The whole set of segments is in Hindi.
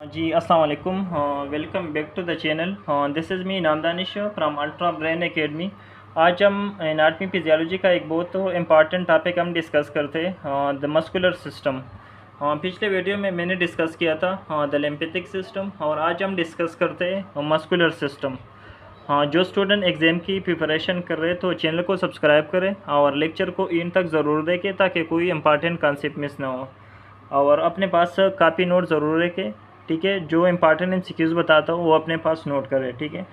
जी अस्सलाम वालेकुम। Welcome back to the channel. This is me नाम Danish from ultra brain academy. आज हम एनाटमी फिजियोलॉजी का एक बहुत इम्पॉर्टेंट टॉपिक हम डिस्कस करते हैं, द मस्कुलर सिस्टम। पिछले वीडियो में मैंने डिस्कस किया था द लिम्फेटिक सिस्टम, और आज हम डिस्कस करते हैं मस्कुलर सिस्टम। हाँ, जो स्टूडेंट एग्ज़ाम की प्रिपरेशन कर रहे हैं तो चैनल को सब्सक्राइब करें और लेक्चर को इन तक ज़रूर देखें ताकि कोई इंपॉर्टेंट कॉन्सेप्ट मिस ना हो। और अपने पास कापी नोट ज़रूर रखें, ठीक है। जो इम्पॉर्टेंट एमसीक्यूज़ बताता हूँ वो अपने पास नोट करें, ठीक है।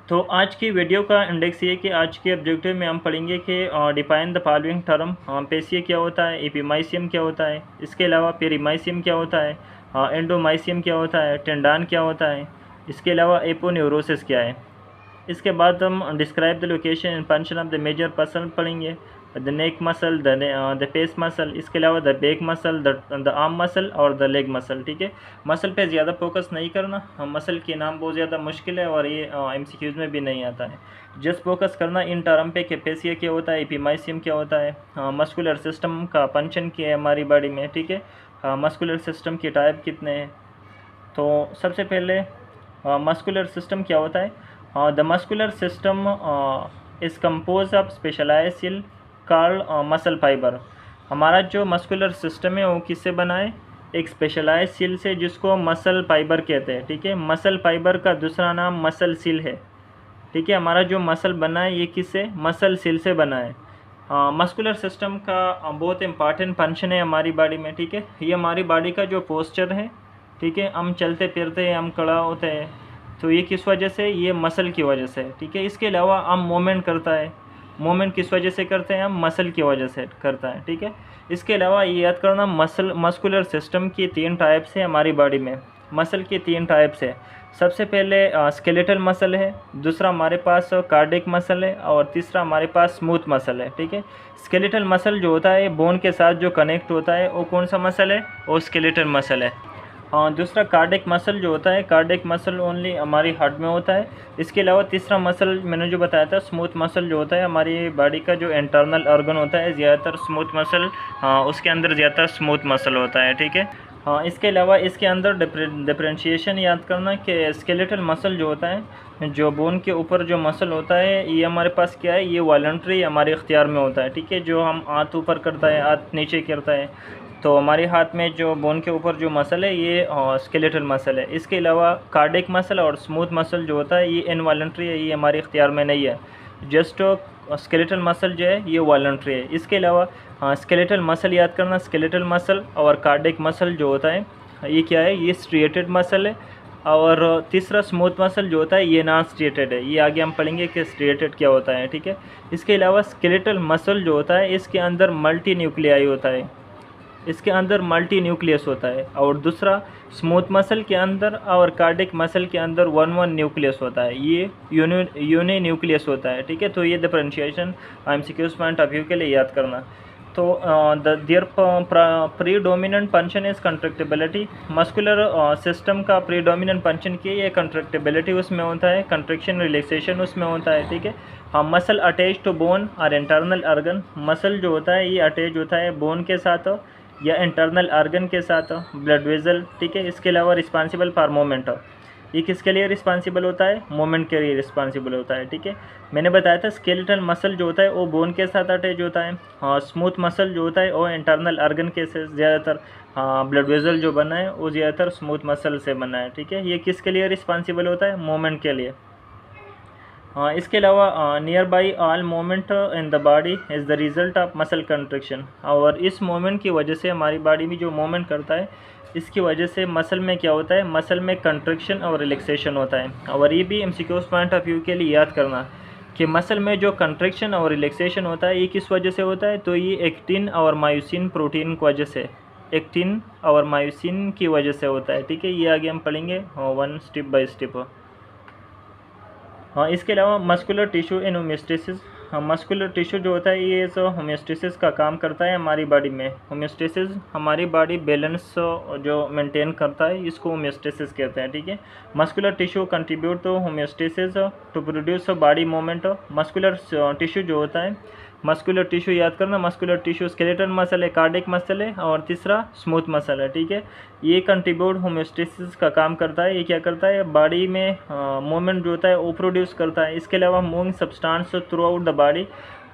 तो आज की वीडियो का इंडेक्स ये है कि आज के ऑब्जेक्टिव में हम पढ़ेंगे कि define the following term. Facie क्या होता है, एपीमाइसियम क्या होता है, इसके अलावा पेरीमाइसियम क्या होता है, एंडोमाइसियम क्या होता है, टेंडान क्या होता है, इसके अलावा एपोन्यूरोसिस क्या है। इसके बाद हम describe the location and function of the major muscle पढ़ेंगे, the neck muscle, the face muscle, इसके अलावा the back muscle, the arm muscle और द लेग मसल, ठीक है। मसल पे ज़्यादा फोकस नहीं करना, मसल के नाम बहुत ज़्यादा मुश्किल है और ये एमसीक्यूज़ में भी नहीं आता है। जस्ट फोकस करना इन टर्म पे कि पेशिया क्या होता है, एपीमाइसियम क्या होता है, मस्कुलर सिस्टम का फंक्शन क्या है हमारी बॉडी में, ठीक है। मस्कुलर सिस्टम के टाइप कितने हैं। तो सबसे पहले मस्कुलर सिस्टम क्या होता है। The muscular system is compose of specialize cell called muscle fibre. हमारा जो मस्कुलर सिस्टम है वो किससे बना है, एक स्पेशलाइज सेल से जिसको मसल फाइबर कहते हैं, ठीक है। मसल फाइबर का दूसरा नाम मसल सेल है, ठीक है। हमारा जो मसल बना है ये किससे, मसल सेल से बना है। मस्कुलर सिस्टम का बहुत इंपॉर्टेंट फंक्शन है हमारी बॉडी में, ठीक है। ये हमारी बॉडी का जो पोस्चर है, ठीक है, हम चलते फिरते हैं, हम खड़ा होते हैं, तो ये किस वजह से, ये मसल की वजह से, ठीक है। इसके अलावा हम मूवमेंट करता है, मूवमेंट किस वजह से करते हैं, हम मसल की वजह से करता है, ठीक है। इसके अलावा ये याद करना, मस्कुलर सिस्टम की 3 टाइप्स है हमारी बॉडी में। मसल की 3 टाइप्स है। सबसे पहले स्केलेटल मसल है, दूसरा हमारे पास कार्डिक मसल है और तीसरा हमारे पास स्मूथ मसल है, ठीक है। स्केलेटल मसल जो होता है बोन के साथ जो कनेक्ट होता है वो कौन सा मसल है, वो स्केलेटल मसल है। दूसरा कार्डिक मसल जो होता है, कार्डिक मसल ओनली हमारी हार्ट में होता है। इसके अलावा तीसरा मसल मैंने जो बताया था स्मूथ मसल जो होता है हमारी बॉडी का जो इंटरनल ऑर्गन होता है, ज़्यादातर स्मूथ मसल, उसके अंदर ज़्यादातर स्मूथ मसल होता है, ठीक है। इसके अलावा इसके अंदर डिफरेंशिएशन याद करना कि स्केलेटल मसल जो होता है, जो बोन के ऊपर जो मसल होता है, ये हमारे पास क्या है, ये वॉलंटरी हमारे इख्तियार में होता है, ठीक है। जो हम हाथ ऊपर करता है, हाथ नीचे करता है, तो हमारे हाथ में जो बोन के ऊपर जो मसल है ये स्केलेटल मसल है। इसके अलावा कार्डिक मसल और स्मूथ मसल जो होता है ये इनवॉलंटरी है, ये हमारे इख्तियार में नहीं है। जस्ट स्केलेटल मसल जो है ये वॉलंटरी है। इसके अलावा स्केलेटल मसल याद करना, स्केलेटल मसल और कार्डिक मसल जो होता है ये क्या है, ये स्ट्रिएटेड मसल है। और तीसरा स्मूथ मसल जो होता है ये नॉन स्ट्रिएटेड है, ये आगे हम पढ़ेंगे कि स्ट्रिएटेड क्या होता है, ठीक है। इसके अलावा स्केलेटल मसल जो होता है इसके अंदर मल्टी न्यूक्लियाई होता है, इसके अंदर मल्टी न्यूक्लियस होता है। और दूसरा स्मूथ मसल के अंदर और कार्डिक मसल के अंदर वन न्यूक्लियस होता है, ये यूनी न्यूक्लियस होता है, ठीक है। तो ये differentiation MCQs point of view के लिए याद करना। तो their predominant function is contractibility. Muscular system का प्रीडोमिनेंट फंक्शन क्या है, ये कंट्रैक्टिबिलिटी उसमें होता है, कंट्रैक्शन रिलैक्सेशन उसमें होता है, ठीक है। मसल अटैच टू बोन और इंटरनल ऑर्गन। मसल जो होता है ये अटैच होता है बोन के साथ या इंटरनल ऑर्गन के साथ, ब्लड वेजल, ठीक है। इसके अलावा रिस्पांसिबल फॉर मोमेंट, ये किसके लिए रिस्पांसिबल होता है, मोमेंट के लिए रिस्पांसिबल होता है, ठीक है। मैंने बताया था स्केलेटल मसल जो होता है वो बोन के साथ अटैच होता है, स्मूथ मसल जो होता है वो इंटरनल ऑर्गन के से ज़्यादातर, ब्लड वेजल जो बना है वो ज़्यादातर स्मूथ मसल से बना है, ठीक है। ये किसके लिए रिस्पांसिबल होता है, मोमेंट के लिए। इसके अलावा near by all moment in the body is the result of muscle contraction. और इस मोमेंट की वजह से हमारी बॉडी में जो मोमेंट करता है इसकी वजह से मसल में क्या होता है, मसल में कंट्रैक्शन और रिलैक्सेशन होता है। और ये भी एमसीक्यूज पॉइंट ऑफ व्यू के लिए याद करना कि मसल में जो कंट्रैक्शन और रिलैक्सेशन होता है ये किस वजह से होता है, तो ये एक्टिन और मायोसिन प्रोटीन की वजह से, एक्टिन और मायोसिन की वजह से होता है, ठीक है। ये आगे हम पढ़ेंगे वन स्टेप बाय स्टेप। इसके अलावा muscular tissue in homeostasis. Muscular tissue जो होता है ये जो होम्योस्टेसिस का काम करता है हमारी बॉडी में। होम्योस्टेसिस हमारी बॉडी बैलेंस जो मेंटेन करता है इसको होम्योस्टेसिस कहते हैं, ठीक है। Muscular tissue contribute to homeostasis to produce body movement. Muscular tissue जो होता है मस्कुलर टिश्यू याद करना, मस्कुलर टिश्यू स्केलेटल मसल है, कार्डिक मसल है, और तीसरा स्मूथ मसल है, ठीक है। ये कंट्रीब्यूट होम्योस्टेसिस का काम करता है। ये क्या करता है, बॉडी में मूवमेंट जो होता है वो प्रोड्यूस करता है। इसके अलावा moving substance through out the body,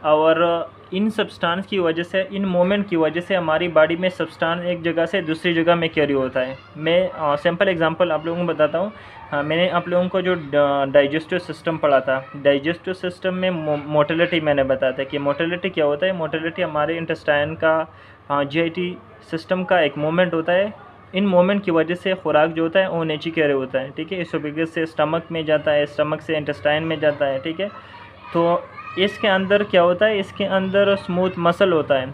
और इन सब्सटेंस की वजह से, इन मोमेंट की वजह से हमारी बॉडी में सब्सटेंस एक जगह से दूसरी जगह में कैरी होता है। मैं सिंपल एग्जांपल आप लोगों को बताता हूँ। मैंने आप लोगों को जो डाइजेस्टिव सिस्टम पढ़ा था, डाइजेस्टिव सिस्टम में मोटिलिटी मैंने बताया था कि मोटिलिटी क्या होता है। मोटिलिटी हमारे इंटेस्टाइन का जीआईटी सिस्टम का एक मोमेंट होता है। इन मोमेंट की वजह से खुराक जो होता है वो नीचे कैरी होता है, ठीक है। एसोफेगस से स्टमक में जाता है, स्टमक से इंटेस्टाइन में जाता है, ठीक है। तो इसके अंदर क्या होता है, इसके अंदर स्मूथ मसल होता है,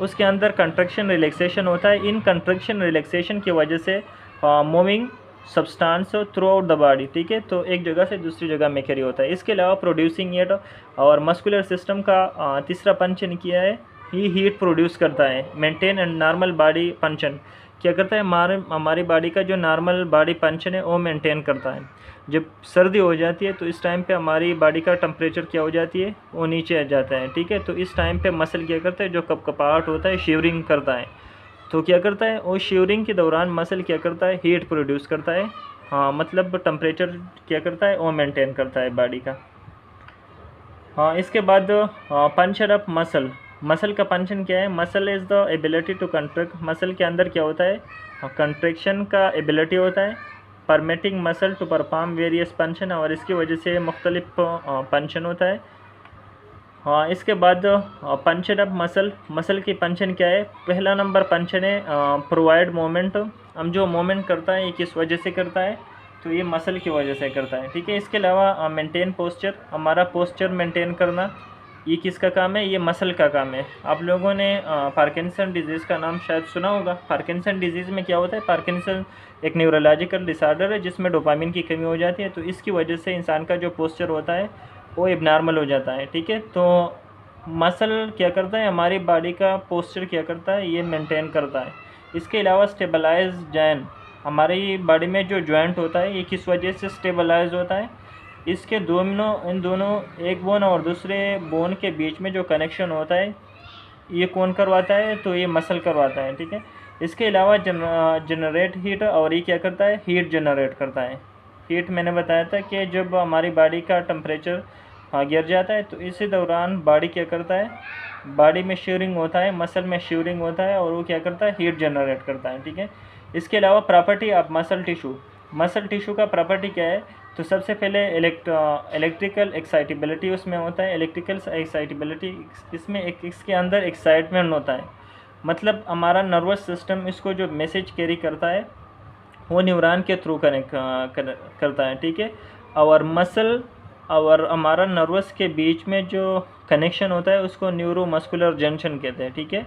उसके अंदर कंट्रैक्शन रिलैक्सेशन होता है। इन कंट्रैक्शन रिलैक्सेशन की वजह से moving substance through out the body, ठीक है। तो एक जगह से दूसरी जगह में कैरी होता है। इसके अलावा प्रोड्यूसिंग हीट, और मस्कुलर सिस्टम का तीसरा फंक्शन किया है, ही हीट प्रोड्यूस करता है। Maintain and normal body function क्या करता है, हमारी बॉडी का जो नॉर्मल बॉडी फंक्शन है वो मेंटेन करता है। जब सर्दी हो जाती है तो इस टाइम पे हमारी बॉडी का टेम्परेचर क्या हो जाती है, वो नीचे आ जाता है, ठीक है। तो इस टाइम पे मसल क्या करता है, जो कपकपाहट होता है, शिवरिंग करता है। तो क्या करता है, वो शिवरिंग के दौरान मसल क्या करता है, हीट प्रोड्यूस करता है। हाँ, मतलब टेम्परेचर क्या करता है, वो मेंटेन करता है बॉडी का। हाँ, इसके बाद पंचर अप मसल। मसल का फंक्शन क्या है, muscle is the ability to contract. Muscle के अंदर क्या होता है, कंट्रैक्शन का एबिलिटी होता है, permitting muscle to perform various function, और इसकी वजह से मुख्तलिफ फंक्शन होता है। हाँ, इसके बाद पंचर अप मसल। मसल की फंक्शन क्या है, पहला नंबर फंक्शन है प्रोवाइड मोमेंट। हम जो मोमेंट करता है ये किस वजह से करता है, तो ये मसल की वजह से करता है, ठीक है। इसके अलावा मेंटेन पोस्चर, हमारा पोस्चर मेंटेन करना, ये किसका काम है, ये मसल का काम है। आप लोगों ने पार्किंसन डिजीज़ का नाम शायद सुना होगा। पार्किंसन डिजीज़ में क्या होता है, पार्किंसन एक न्यूरोलॉजिकल डिसऑर्डर है जिसमें डोपामिन की कमी हो जाती है। तो इसकी वजह से इंसान का जो पोस्चर होता है वो एबनॉर्मल हो जाता है, ठीक है। तो मसल क्या करता है, हमारी बॉडी का पोस्चर क्या करता है, ये मेंटेन करता है। इसके अलावा स्टेबलाइज जॉइंट, हमारी बॉडी में जो जॉइंट होता है ये किस वजह से स्टेबलाइज होता है, इसके इन दोनों एक बोन और दूसरे बोन के बीच में जो कनेक्शन होता है ये कौन करवाता है, तो ये मसल करवाता है, ठीक है। इसके अलावा जनरेट हीट, और ये क्या करता है, हीट जनरेट करता है। हीट मैंने बताया था कि जब हमारी बॉडी का टेम्परेचर गिर जाता है तो इसी दौरान बॉडी क्या करता है, बॉडी में शिवरिंग होता है, मसल में शिवरिंग होता है, और वो क्या करता है, हीट जनरेट करता है, ठीक है। इसके अलावा property of muscle tissue. Muscle tissue का प्रॉपर्टी क्या है, तो सबसे पहले इलेक्ट्रिकल एक्साइटेबिलिटी उसमें होता है। इलेक्ट्रिकल एक्साइटेबिलिटी इसमें इसके अंदर एक्साइटमेंट होता है, मतलब हमारा नर्वस सिस्टम इसको जो मैसेज कैरी करता है वो न्यूरॉन के थ्रू कनेक्ट करता है, ठीक है। और मसल और हमारा नर्वस के बीच में जो कनेक्शन होता है उसको न्यूरोमस्कुलर जंक्शन कहते हैं, ठीक है।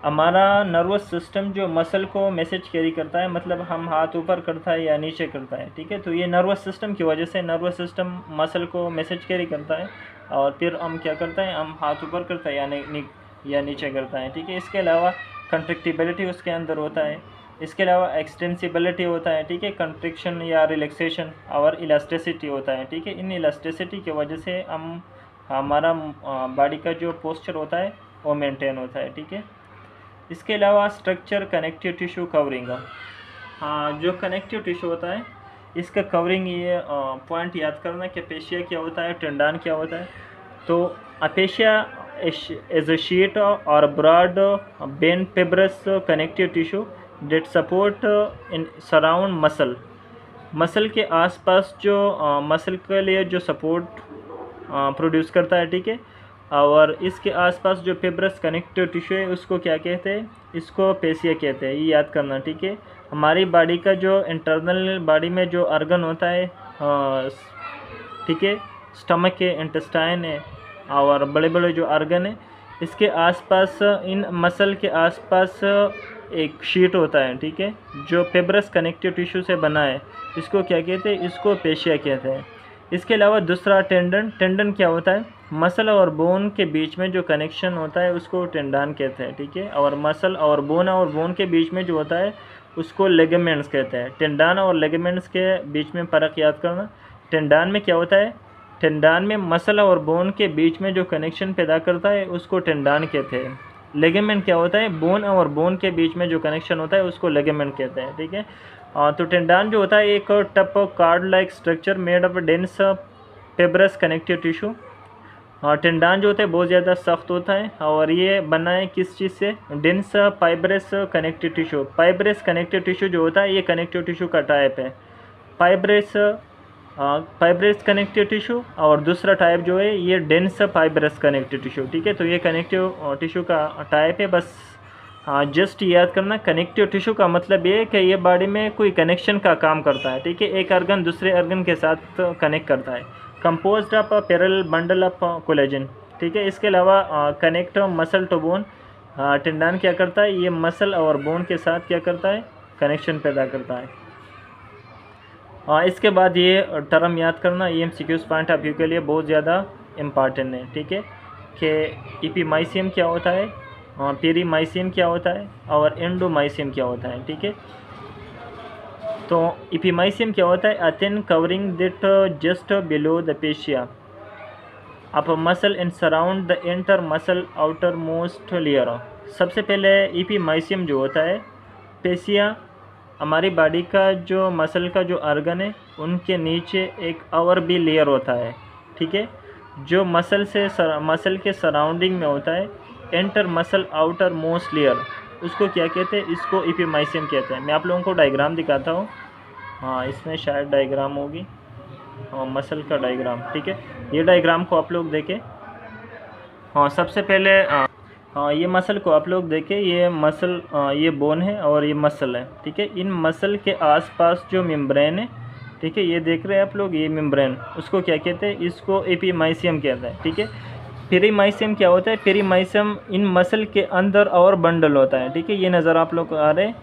हमारा नर्वस सिस्टम जो मसल को मैसेज कैरी करता है, मतलब हम हाथ ऊपर करता है या नीचे करता है, ठीक है। तो ये नर्वस सिस्टम की वजह से नर्वस सिस्टम मसल को मैसेज कैरी करता है, और फिर हम क्या करते हैं, हम हाथ ऊपर करता है या नीचे करता है, ठीक है। इसके अलावा कंट्रैक्टिबिलिटी उसके अंदर होता है। इसके अलावा एक्सटेंसिबिलिटी होता है, ठीक है, कंट्रैक्शन या रिलैक्सेशन, और इलास्टिसिटी होता है, ठीक है। इन इलास्टिसिटी की वजह से हम हमारा बॉडी का जो पोस्चर होता है वो मेंटेन होता है, ठीक है। इसके अलावा स्ट्रक्चर कनेक्टिव टिश्यू कवरिंग, हाँ, जो कनेक्टिव टिश्यू होता है इसका कवरिंग, ये पॉइंट याद करना कि अपेशिया क्या होता है, टेंडन क्या होता है। तो अपेशिया इज अ शीट और broad band fibrous connective tissue that support in surround muscle. Muscle के आसपास जो मसल के लिए जो सपोर्ट प्रोड्यूस करता है, ठीक है। और इसके आसपास जो फिब्रस कनेक्टिव टिश्यू है उसको क्या कहते हैं, इसको पेशिया कहते हैं, ये याद करना, ठीक है। हमारी बॉडी का जो इंटरनल बॉडी में जो ऑर्गन होता है, ठीक है, स्टमक के इंटेस्टाइन है और बड़े बड़े जो ऑर्गन है, इसके आसपास, इन मसल के आसपास एक शीट होता है, ठीक है, जो फिब्रस कनेक्टिव टिश्यू से बना है, इसको क्या कहते हैं, इसको पेशिया कहते हैं। इसके अलावा दूसरा टेंडन क्या होता है, मसल और बोन के बीच में जो कनेक्शन होता है उसको टेंडन कहते हैं, ठीक है। और मसल और बोन के बीच में जो होता है उसको लिगामेंट्स कहते हैं। टेंडन और लिगामेंट्स के बीच में फ़र्क याद करना। टेंडन में क्या होता है, टेंडान में मसल और बोन के बीच में जो कनेक्शन पैदा करता है उसको टेंडान कहते हैं। लिगामेंट क्या होता है, बोन और बोन के बीच में जो कनेक्शन होता है उसको लिगामेंट कहते हैं, ठीक है। तो टेंडान जो होता है एक tough cord like structure made of dense fibrous connective tissue. Tendon जो होता है बहुत ज़्यादा सख्त होता है और ये बना है किस चीज़ से, dense fibrous connective tissue. Fibrous connective tissue जो होता है ये कनेक्टिव टिश्यू का टाइप है, फाइब्रस कनेक्टिव टिश्यू, और दूसरा टाइप जो है ये डेंस फाइब्रस कनेक्टिव टिश्यू, ठीक है। तो ये कनेक्टिव टिश्यू का टाइप है, बस जस्ट याद करना। कनेक्टिव टिश्यू का मतलब ये है कि ये बॉडी में कोई कनेक्शन का काम करता है, ठीक है, एक ऑर्गन दूसरे ऑर्गन के साथ कनेक्ट करता है। Composed of parallel bundle of collagen, ठीक है। इसके अलावा कनेक्ट मसल टू बोन, टेंडान क्या करता है, ये मसल और बोन के साथ क्या करता है, कनेक्शन पैदा करता है। इसके बाद ये टर्म याद करना, ये एमसीक्यूज पॉइंट ऑफ व्यू के लिए बहुत ज़्यादा इम्पॉर्टेंट है, ठीक है, कि एपीमाइसियम क्या होता है, पेरीमाइसियम क्या होता है और एंडोमाइसियम क्या होता है, ठीक है। तो एपीमाइसियम क्या होता है, a thin covering that just below the fascia of muscle and surround the inter muscle outer most layer. सबसे पहले एपीमाइसियम जो होता है, फेशिया हमारी बॉडी का जो मसल का जो ऑर्गन है उनके नीचे एक और भी लेयर होता है, ठीक है, जो मसल के सराउंडिंग में होता है, enter muscle outer most layer, उसको क्या कहते हैं, इसको एपीमाइसियम कहते हैं। मैं आप लोगों को डायग्राम दिखाता हूँ, हाँ इसमें शायद डायग्राम होगी, हाँ मसल का डायग्राम, ठीक है। ये डायग्राम को आप लोग देखें, हाँ सबसे पहले हाँ ये मसल को आप लोग देखें, ये मसल ये बोन है और ये मसल है, ठीक है। इन मसल के आसपास जो मेम्ब्रेन है, ठीक है, ये देख रहे हैं आप लोग, ये मेम्ब्रेन, उसको क्या कहते हैं, इसको एपीमाइसियम कहते हैं, ठीक है। पेरीमाइसियम क्या होता है, पेरीमाइसियम इन मसल के अंदर और बंडल होता है, ठीक है, ये नज़र आप लोग आ रहे हैं,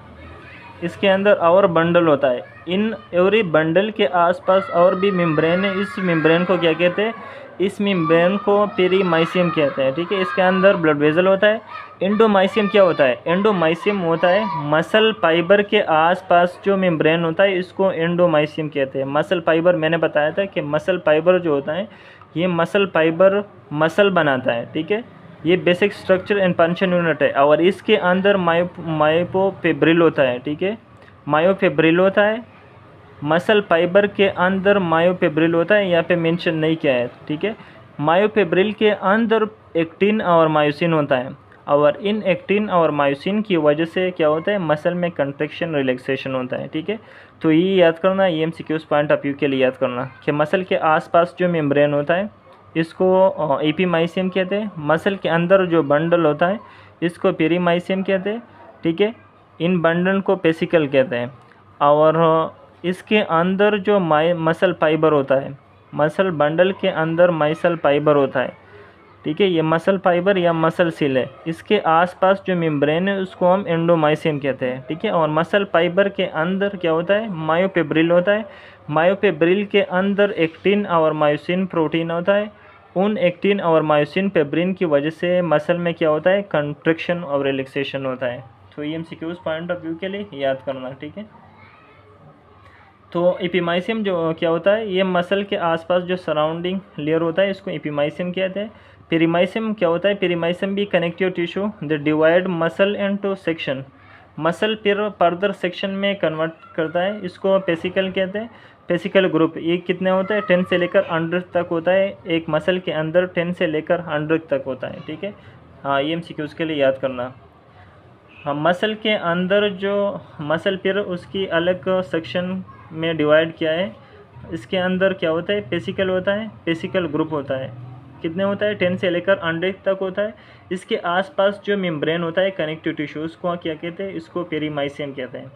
इसके अंदर और बंडल होता है, इन एवरी बंडल के आसपास और भी मेम्ब्रेन है, इस मेम्ब्रेन को क्या कहते हैं, इस मेम्ब्रेन को पेरीमाइसियम कहते हैं, ठीक है। इसके अंदर ब्लड वेजल होता है। एंडोमाइसियम क्या होता है, एंडोमाइसियम होता है मसल फाइबर के आसपास जो मेम्ब्रेन होता है, इसको एंडोमाइसियम कहते हैं। मसल फाइबर मैंने बताया था कि मसल फाइबर जो होता है ये मसल फाइबर मसल बनाता है, ठीक है, ये basic structure and function unit है, और इसके अंदर मायोफिब्रिल होता है, ठीक है, मायोफिब्रिल होता है, मसल फाइबर के अंदर मायोफिब्रिल होता है, यहाँ पे मेंशन नहीं किया है, ठीक है। मायोफिब्रिल के अंदर एक्टिन और मायोसिन होता है, और इन एक्टिन और मायोसिन की वजह से क्या होता है, मसल में कंट्रैक्शन रिलैक्सेशन होता है, ठीक है। तो ये याद करना, ये एमसीक्यूज पॉइंट ऑफ व्यू के लिए याद करना कि मसल के आसपास जो मेम्ब्रेन होता है इसको एपीमाइसियम कहते हैं, मसल के अंदर जो बंडल होता है इसको पेरीमाइसियम कहते हैं, ठीक है, इन बंडल को पेसिकल कहते हैं, और इसके अंदर जो मसल फाइबर होता है, मसल बंडल के अंदर मसल फाइबर होता है, ठीक है, ये मसल फाइबर या मसल सील है, इसके आसपास जो मेम्ब्रेन है उसको हम एंडोमाइसियम कहते हैं, ठीक है। और मसल फाइबर के अंदर क्या होता है, मायोफिब्रिल होता है, मायोफिब्रिल के अंदर एक्टिन और मायोसिन प्रोटीन होता है, उन एक्टिन और मायोसिन फिब्रिन की वजह से मसल में क्या होता है, कंट्रैक्शन और रिलैक्सेशन होता है। तो ये एमसीक्यूज पॉइंट ऑफ व्यू के लिए याद करना, ठीक है। तो एपीमाइसियम जो क्या होता है, ये मसल के आसपास जो सराउंडिंग लेयर होता है इसको एपीमाइसियम कहते हैं। पेरीमाइसियम क्या होता है, पेरीमाइसियम भी connective tissue the divide muscle into section, muscle फिर फर्दर सेक्शन में कन्वर्ट करता है, इसको पेसिकल कहते हैं। पेसिकल ग्रुप ये कितने होता है, 10 से लेकर 100 तक होता है, एक मसल के अंदर 10 से लेकर 100 तक होता है, ठीक है। हाँ ये एमसीक्यूज के लिए याद करना। हाँ मसल के अंदर जो मसल फिर उसकी अलग सेक्शन में डिवाइड किया है, इसके अंदर क्या होता है, पेसिकल होता है, पेसिकल ग्रुप होता है, कितने होता है, 10 से लेकर 100 तक होता है। इसके आसपास जो मेम्ब्रेन होता है कनेक्टिव टिश्यू, उसको क्या कहते हैं, इसको पेरीमाइसियम कहते हैं।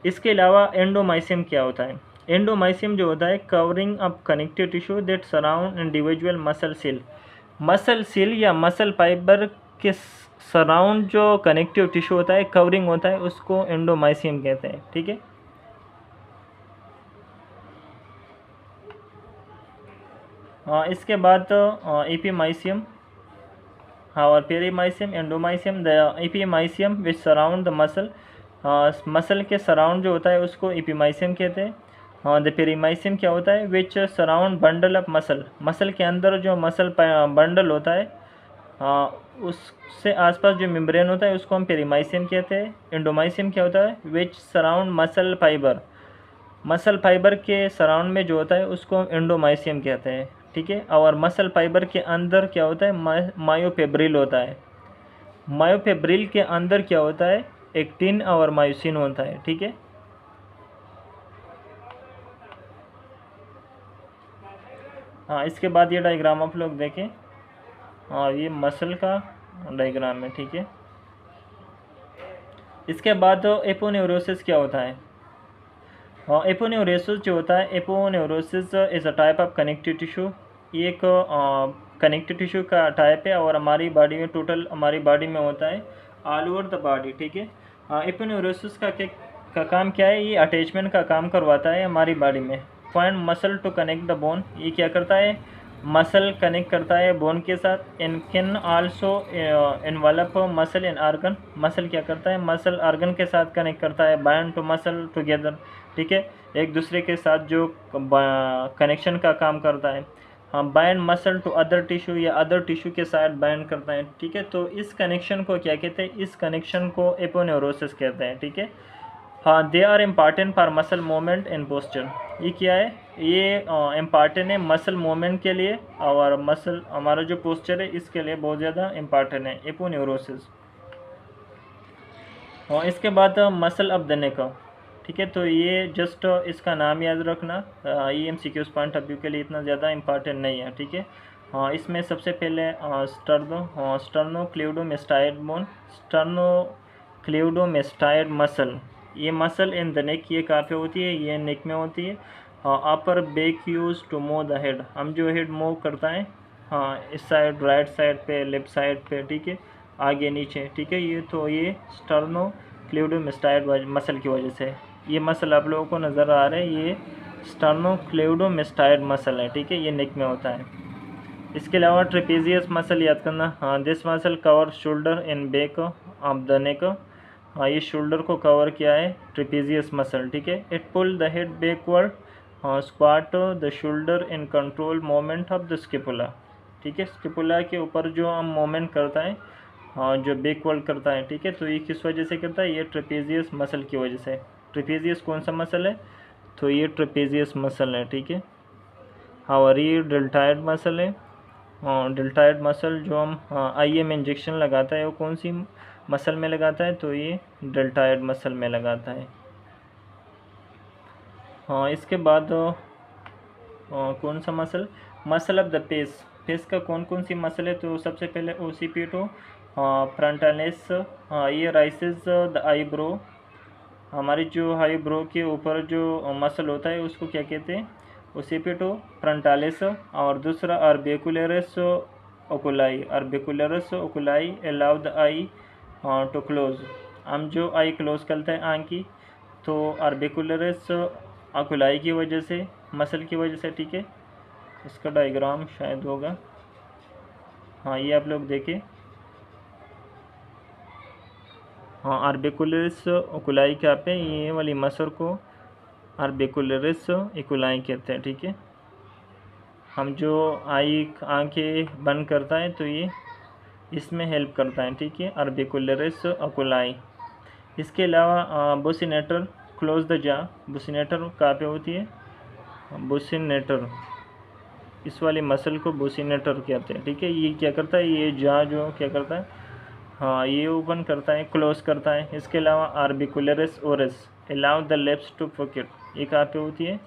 इसके अलावा एंडोमाइसियम क्या होता है, एंडोमाइसियम जो होता है covering up connective tissue that surround individual muscle cell या मसल फाइबर के सराउंड जो कनेक्टिव टिश्यू होता है, कवरिंग होता है, उसको एंडोमाइसियम कहते हैं, ठीक है। इसके बाद एपीमाइसियम और perimysium, endomysium. The epimysium which surround the muscle, muscle के सराउंड जो होता है उसको एपीमाइसियम कहते हैं। हाँ, द पेरीमाइसियम क्या होता है, which surround bundle of muscle, muscle के अंदर जो मसल बंडल होता है, उससे आसपास जो मेम्ब्रेन होता है उसको हम पेरीमाइसियम कहते हैं। एंडोमाइसियम क्या होता है, which surround muscle fibre, muscle fibre के सराउंड में जो होता है उसको हम एंडोमाइसियम कहते हैं, ठीक है। और मसल फाइबर के अंदर क्या होता है, मायोफेब्रिल होता है। मायोफेब्रिल के अंदर क्या होता है, एक्टिन और मायोसिन होता है, ठीक है। हाँ, इसके बाद ये डायग्राम आप लोग देखें। हाँ, ये मसल का डायग्राम है, ठीक है। इसके बाद एपोन्यूरोसिस क्या होता है। एपोन्यूरोसिस जो होता है, aponeurosis is a type of connective tissue, ये एक कनेक्टिव टिश्यू का टाइप है और हमारी बॉडी में, टोटल हमारी बॉडी में होता है, ऑल ओवर द बॉडी, ठीक है। एपोन्यूरोसिस का काम क्या है, ये अटैचमेंट का काम करवाता है हमारी बॉडी में। Bind muscle to connect the bone, ये क्या करता है, मसल कनेक्ट करता है बोन के साथ। इन can also involve muscle in organ, muscle क्या करता है, मसल आर्गन के साथ कनेक्ट करता है। बाइंड टू मसल टुगेदर, ठीक है, एक दूसरे के साथ जो कनेक्शन का काम करता है। हाँ, bind muscle to other tissue, या अदर टिश्यू के साथ बाइंड करता है, ठीक है। तो इस कनेक्शन को क्या कहते हैं, इस कनेक्शन को एपोन्यूरोसिस कहते हैं, ठीक है। हाँ, they are important for muscle movement and posture, ये क्या है, ये इम्पॉर्टेंट है मसल मूवमेंट के लिए, और मसल हमारा जो पोस्चर है इसके लिए बहुत ज़्यादा इम्पॉर्टेंट है एपोन्यूरोसिस। और इसके बाद मसल ऑफ द नेक, ठीक है। तो ये जस्ट इसका नाम याद रखना, ये MCQs पॉइंट ऑफ व्यू के लिए इतना ज़्यादा इम्पॉर्टेंट नहीं है, ठीक है। हाँ, इसमें सबसे पहले स्टर्नोक्लेविडोमास्टाइड बोन, स्टर्नोक्लेविडोमास्टाइड मसल, ये मसल इन द नेक, ये कहाँ पे होती है, ये नेक में होती है। Upper back use to move the head, हम जो हेड मूव करता है, हाँ, इस साइड, राइट साइड पे, लेफ्ट साइड पे, ठीक है, आगे नीचे, ठीक है। ये तो ये स्टर्नोक्लेविडोमास्टाइड मसल की वजह से, ये मसल आप लोगों को नज़र आ रहा है, ये स्टर्नोक्लेविडोमास्टाइड मसल है, ठीक है, ये नेक में होता है। इसके अलावा ट्रेपेजियस मसल याद करना, हाँ, this muscle cover shoulder in back of the neck, हाँ, ये शोल्डर को कवर किया है ट्रेपेजियस मसल, ठीक है। It pull the head backward, squat the shoulder in control moment of the scapula, ठीक है। स्किपुला के ऊपर जो हम मोमेंट करता है, हाँ, जो बैकवर्ड करता है, ठीक है। तो ये किस वजह से करता है, ये ट्रेपेजियस मसल की वजह से। ट्रेपेजियस कौन सा मसल है, तो ये ट्रेपेजियस मसल है, ठीक है। हाँ, और ये डेल्टाइड मसल है। डेल्टाइड मसल जो हम IM में इंजेक्शन लगाता है, वो कौन सी मसल में लगाता है, तो ये डेल्टाइड मसल में लगाता है। हाँ, इसके बाद कौन सा muscle, muscle of the face, face का कौन कौन सी मसल है, तो सबसे पहले ओसीपिटो फ्रंटालिस, ये राइसेस द आईब्रो, हमारी जो आईब्रो के ऊपर जो मसल होता है उसको क्या कहते हैं, ओसीपिटो फ्रंटालिस। और दूसरा orbicularis oculi, orbicularis oculi allow the eye to close, हम जो आई क्लोज करते हैं आँख की, तो आर्बिकुलरिस ओकुलाई की वजह से, मसल की वजह से, ठीक है। इसका डायग्राम शायद होगा, हाँ, ये आप लोग देखें। हाँ, आर्बिकुलरिस ओकुलाई क्या पे, ये वाली मसल को आर्बिकुलरिस ओकुलाई कहते हैं, ठीक है। हम जो आँखें बंद करता है तो ये इसमें हेल्प करता है, ठीक है, आर्बिकुलरिस ओकुलाई। इसके अलावा बुसिनेटर क्लोज द जा, बुसिनेटर कहाँ पे होती है, बुसिनेटर, इस वाली मसल को बुसिनेटर कहते हैं, ठीक है। ये क्या करता है, ये जा जो क्या करता है, हाँ, ये ओपन करता है, क्लोज करता है। इसके अलावा orbicularis oris allow the lips to pocket, ये कहाँ पे होती है,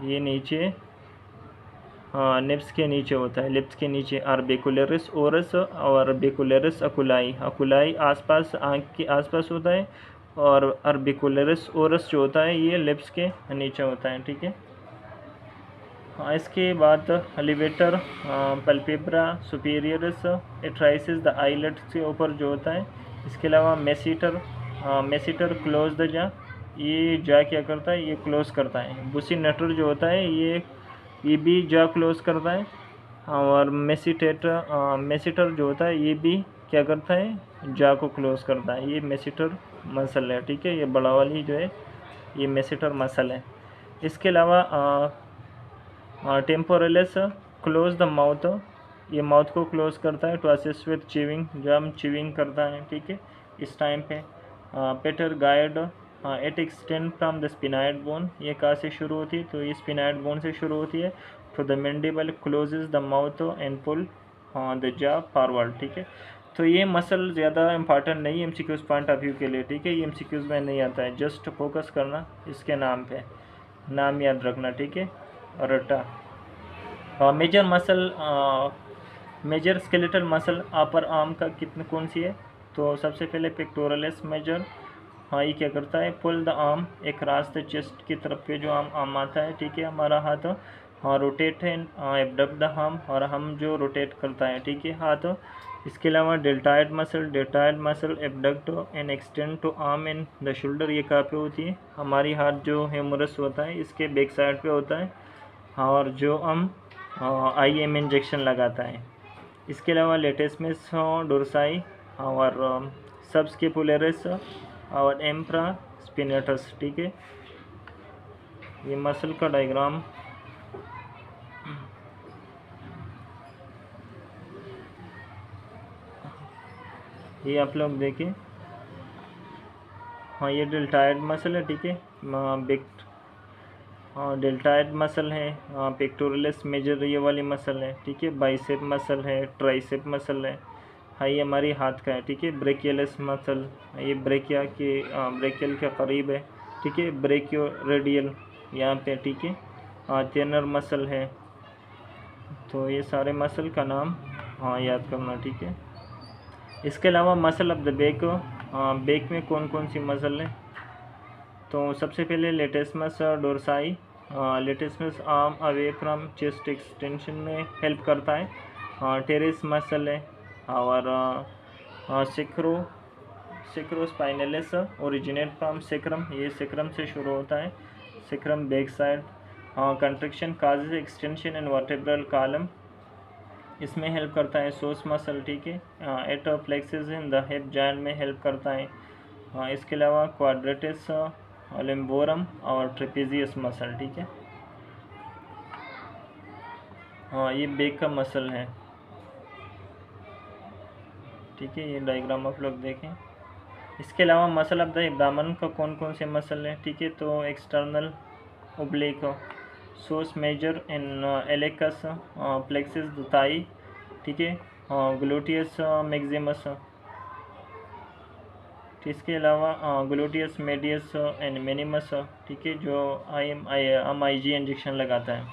ये नीचे, हाँ, निप्स के नीचे होता है, लिप्स के नीचे। आर्बिकुलरिस ओरस और आर्बिकुलरिस अकुलाई, अकुलाई आसपास, आँख के आसपास होता है, और आर्बिकुलरिस ओरस जो होता है ये लिप्स के नीचे होता है, ठीक है। हाँ, इसके बाद levator palpebrae superioris, it raises the eyelids के ऊपर जो होता है। इसके अलावा मेसिटर क्लोज द जा, ये जा क्या करता है, ये क्लोज करता है। बुसिनेटर जो होता है ये भी जा क्लोज करता है। और मेसिटर जो होता है ये भी क्या करता है, जा को क्लोज करता है। ये मेसिटर मसल है, ठीक है, ये बड़ा वाली जो है ये मेसेटर मसल है। इसके अलावा टेम्पोरलिस क्लोज द माउथ, ये माउथ को क्लोज करता है टू असिस्ट विद चिविंग, जब हम चिविंग करता है, ठीक है, इस टाइम पे। Pterygoid it extend from the sphenoid bone, ये कहाँ से शुरू होती है, तो ये स्पिनाइड बोन से शुरू होती है। तो the mandible closes the mouth and pull the jaw forward, ठीक है। तो ये मसल ज़्यादा इंपॉर्टेंट नहीं है एमसीक्यूज़ पॉइंट ऑफ व्यू के लिए, ठीक है, ये एमसीक्यूज़ में नहीं आता है, जस्ट फोकस करना इसके नाम पे, नाम याद रखना, ठीक है। रटा major muscle, major skeletal muscle upper arm का कितने कौन सी है, तो सबसे पहले पेक्टोरलिस मेजर, हाँ ये क्या करता है, पुल द आर्म, एक रास्ते चेस्ट की तरफ पे जो आर्म आता है, ठीक है, हमारा हाथ, हाँ रोटेट है, एबडक्ट द आर्म, और हम जो रोटेट करता है, ठीक है, हाथ। इसके अलावा deltoid muscle abduct and extend to arm and the shoulder, ये कहाँ पे होती है, हमारी हाथ जो ह्यूमरस होता है इसके बैक साइड पे होता है, और जो हम IM इंजेक्शन लगाता है। इसके अलावा लेटेस्मिस डोर्साई और सबस्केपुलरिस और एम्प्रा स्पिनेटस, ठीक है। ये मसल का डायग्राम, ये आप लोग देखिए, हाँ ये डेल्टाइड मसल है, ठीक है, डेल्टाइड मसल है, पेक्टोरलिस मेजर ये वाली मसल है, ठीक है, बाइसेप मसल है, ट्राइसेप मसल है, हाँ ये हमारी हाथ का है, ठीक है, ब्रेकियलिस मसल, ये ब्रेकिया के ब्रेकियल के करीब है, ठीक है, ब्रेकियो रेडियल यहाँ पे, ठीक है, टेनर मसल है। तो ये सारे मसल का नाम हाँ याद करना, ठीक है। इसके अलावा muscle of the back, back में कौन कौन सी मसल है, तो सबसे पहले latissimus dorsi, latissimus arm away from chest extension में हेल्प करता है। टेरेस मसल है, और सेक्रोस्पाइनलिस ओरिजिनेट फ्रॉम सेक्रम, ये सेक्रम से शुरू होता है, sacrum back side. Contraction causes extension in vertebral column, इसमें हेल्प करता है। सोस मसल, ठीक है, it flexes in the hip joint में हेल्प करता है। इसके अलावा क्वाड्रेटिस लिम्बोरम और ट्रेपेजियस मसल, ठीक है, हाँ ये बैक का मसल है, ठीक है, ये डायग्राम आप लोग देखें। इसके अलावा मसल ऑफ द एब्डामन का कौन कौन से मसल हैं, ठीक है, तो external oblique, psoas major iliacus, flexes the thigh, ठीक है, ग्लूटियस मैक्सिमस, इसके अलावा ग्लूटियस मीडियस एंड मिनिमस, ठीक है, जो हम IG इंजेक्शन लगाता है।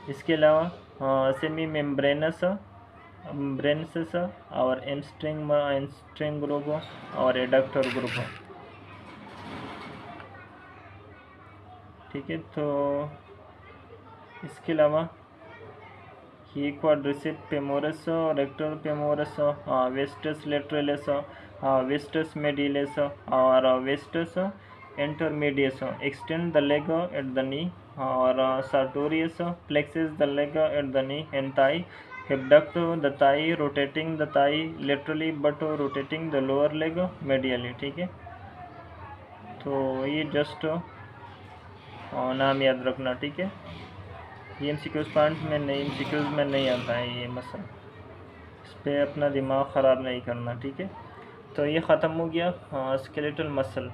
इसके अलावा सेमी मेम्ब्रेनस ब्रेनसिस और एमस्ट्रिंग ग्रुप और एडक्टर ग्रुप, ठीक है। तो इसके अलावा ये quadriceps femoris, rectus femoris, vastus lateralis, vastus medialis और vastus intermedius, extend the leg at the knee, और sartorius flexes the leg at the knee and thigh, abduct the thigh, rotating the thigh laterally but rotating the lower leg medially, ठीक है। तो ये जस्ट नाम याद रखना, ठीक है, ये MCQs पॉइंट में नहीं, MCQs में नहीं आता है ये मसल, इस पर अपना दिमाग ख़राब नहीं करना, ठीक है। तो ये ख़त्म हो गया स्केलेटल मसल,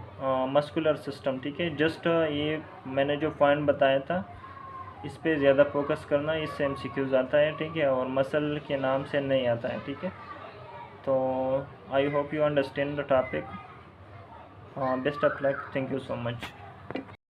मस्कुलर सिस्टम, ठीक है। जस्ट ये मैंने जो पॉइंट बताया था इस पे ज़्यादा फोकस करना, इससे MCQs आता है, ठीक है, और मसल के नाम से नहीं आता है, ठीक है। तो I hope you understand the topic, best of luck, thank you so much.